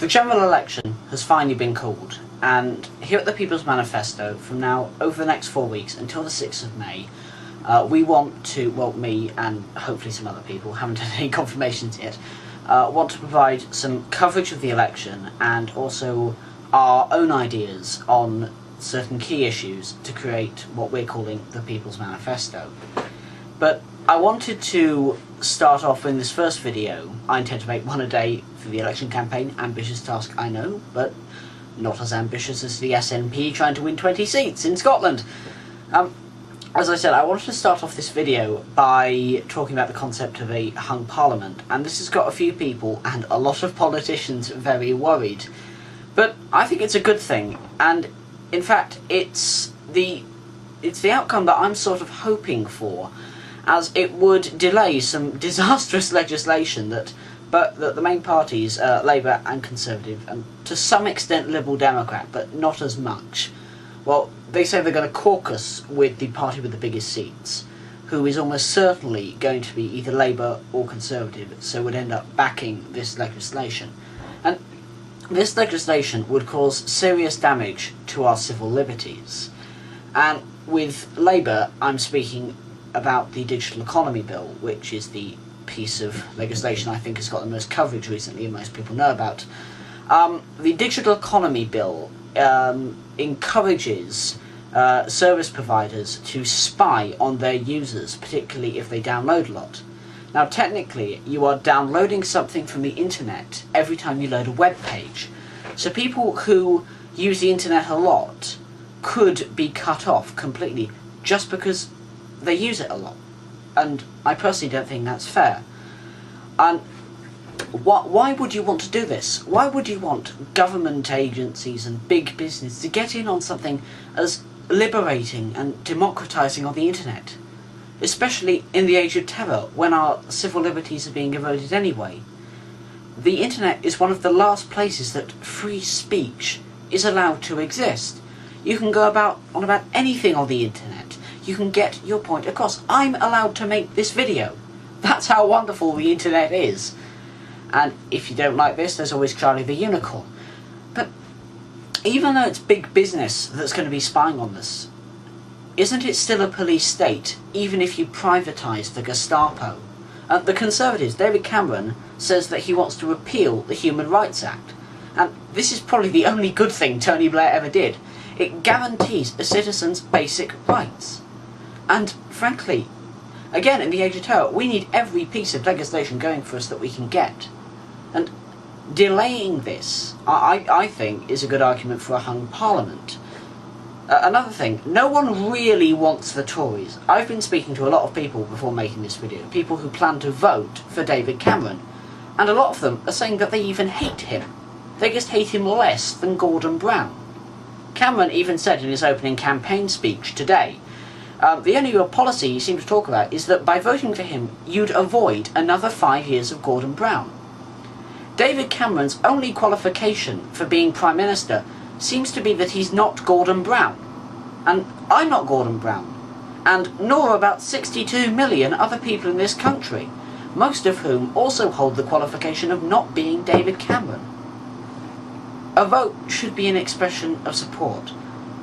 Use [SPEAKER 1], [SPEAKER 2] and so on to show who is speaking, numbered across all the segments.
[SPEAKER 1] The general election has finally been called, and here at the People's Manifesto, from now over the next 4 weeks until the 6th of May, we want to, well, me and hopefully some other people, haven't had any confirmations yet, want to provide some coverage of the election and also our own ideas on certain key issues to create what we're calling the People's Manifesto. But I wanted to start off in this first video. I intend to make one a day for the election campaign. Ambitious task, I know, but not as ambitious as the SNP trying to win 20 seats in Scotland. As I said, I wanted to start off this video by talking about the concept of a hung parliament, and this has got a few people and a lot of politicians very worried. But I think it's a good thing, and in fact it's the outcome that I'm sort of hoping for, as it would delay some disastrous legislation that the main parties, Labour and Conservative, and to some extent Liberal Democrat, but not as much, well, they say they're going to caucus with the party with the biggest seats, who is almost certainly going to be either Labour or Conservative, so would end up backing this legislation. And this legislation would cause serious damage to our civil liberties. And with Labour, I'm speaking about the Digital Economy Bill, which is the piece of legislation I think has got the most coverage recently and most people know about. The Digital Economy Bill encourages service providers to spy on their users, particularly if they download a lot. Now, technically, you are downloading something from the internet every time you load a web page. So people who use the internet a lot could be cut off completely just because they use it a lot. And I personally don't think that's fair. And why would you want to do this? Why would you want government agencies and big business to get in on something as liberating and democratising on the internet? Especially in the age of terror, when our civil liberties are being eroded anyway. The internet is one of the last places that free speech is allowed to exist. You can go on about anything on the internet. You can get your point across. I'm allowed to make this video. That's how wonderful the internet is. And if you don't like this, there's always Charlie the Unicorn. But even though it's big business that's going to be spying on this, isn't it still a police state, even if you privatise the Gestapo? The Conservatives, David Cameron, says that he wants to repeal the Human Rights Act. And this is probably the only good thing Tony Blair ever did. It guarantees a citizen's basic rights. And frankly, again, in the age of terror, we need every piece of legislation going for us that we can get. And delaying this, I think, is a good argument for a hung parliament. Another thing, no one really wants the Tories. I've been speaking to a lot of people before making this video, people who plan to vote for David Cameron, and a lot of them are saying that they even hate him. They just hate him less than Gordon Brown. Cameron even said in his opening campaign speech today, the only real policy he seemed to talk about is that by voting for him, you'd avoid another 5 years of Gordon Brown. David Cameron's only qualification for being Prime Minister seems to be that he's not Gordon Brown. And I'm not Gordon Brown. And nor are about 62 million other people in this country, most of whom also hold the qualification of not being David Cameron. A vote should be an expression of support.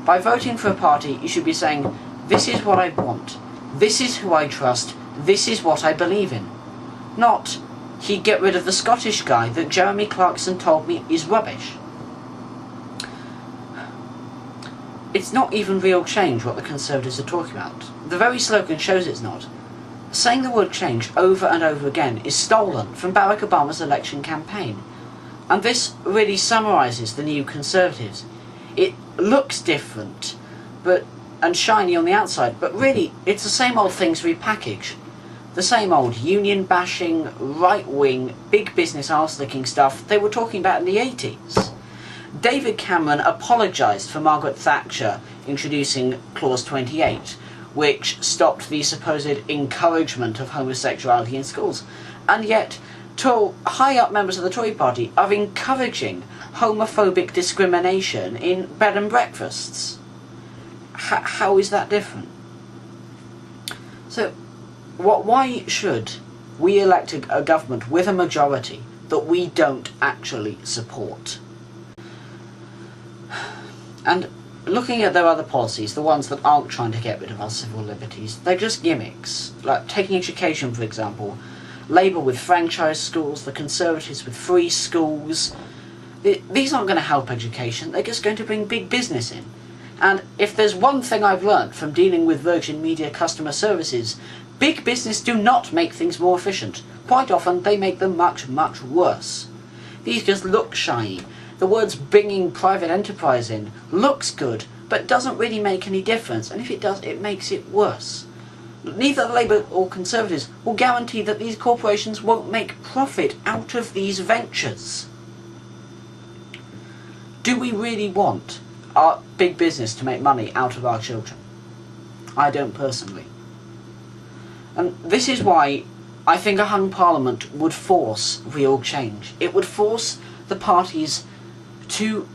[SPEAKER 1] By voting for a party, you should be saying, this is what I want, this is who I trust, this is what I believe in. Not, he'd get rid of the Scottish guy that Jeremy Clarkson told me is rubbish. It's not even real change what the Conservatives are talking about. The very slogan shows it's not. Saying the word change over and over again is stolen from Barack Obama's election campaign. And this really summarises the new Conservatives. It looks different and shiny on the outside, but really it's the same old things repackaged. The same old union-bashing, right-wing, big business arse-licking stuff they were talking about in the 80s. David Cameron apologised for Margaret Thatcher introducing Clause 28, which stopped the supposed encouragement of homosexuality in schools, and yet high-up members of the Tory party are encouraging homophobic discrimination in bed and breakfasts. How is that different? So, why should we elect a government with a majority that we don't actually support. And looking at their other policies, the ones that aren't trying to get rid of our civil liberties, they're just gimmicks. Like taking education, for example. Labour with franchise schools, the Conservatives with free schools. These aren't going to help education, they're just going to bring big business in. And if there's one thing I've learnt from dealing with Virgin Media customer services, big business do not make things more efficient. Quite often they make them much, much worse. These just look shiny. The words bringing private enterprise in looks good, but doesn't really make any difference, and if it does, it makes it worse. Neither Labour or Conservatives will guarantee that these corporations won't make profit out of these ventures. Do we really want our big business to make money out of our children? I don't personally. And this is why I think a hung parliament would force real change. It would force the parties to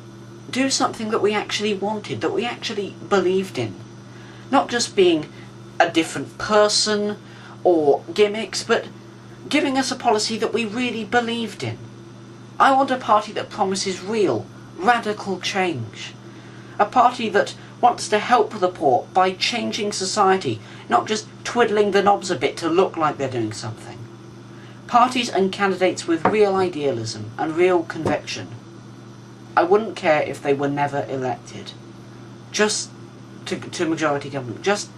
[SPEAKER 1] do something that we actually wanted, that we actually believed in. Not just being a different person or gimmicks, but giving us a policy that we really believed in. I want a party that promises real, radical change. A party that wants to help the poor by changing society, not just twiddling the knobs a bit to look like they're doing something. Parties and candidates with real idealism and real conviction. I wouldn't care if they were never elected, just to majority government, just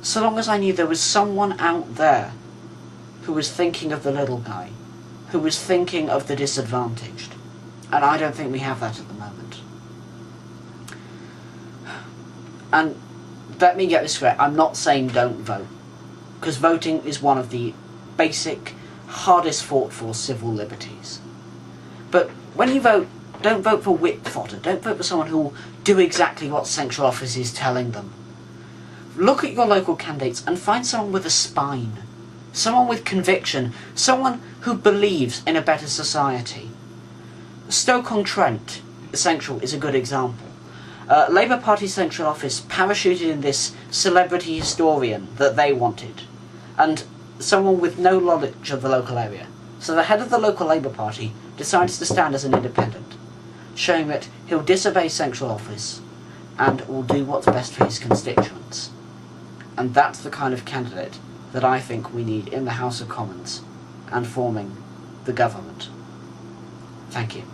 [SPEAKER 1] so long as I knew there was someone out there who was thinking of the little guy, who was thinking of the disadvantaged. And I don't think we have that at the moment. And let me get this straight, I'm not saying don't vote, because voting is one of the basic, hardest fought for civil liberties. But when you vote, don't vote for whip fodder, don't vote for someone who will do exactly what central office is telling them. Look at your local candidates and find someone with a spine, someone with conviction, someone who believes in a better society. Stoke-on-Trent Central is a good example. Labour Party Central Office parachuted in this celebrity historian that they wanted, and someone with no knowledge of the local area. So the head of the local Labour Party decides to stand as an independent, showing that he'll disobey Central Office and will do what's best for his constituents. And that's the kind of candidate that I think we need in the House of Commons and forming the government. Thank you.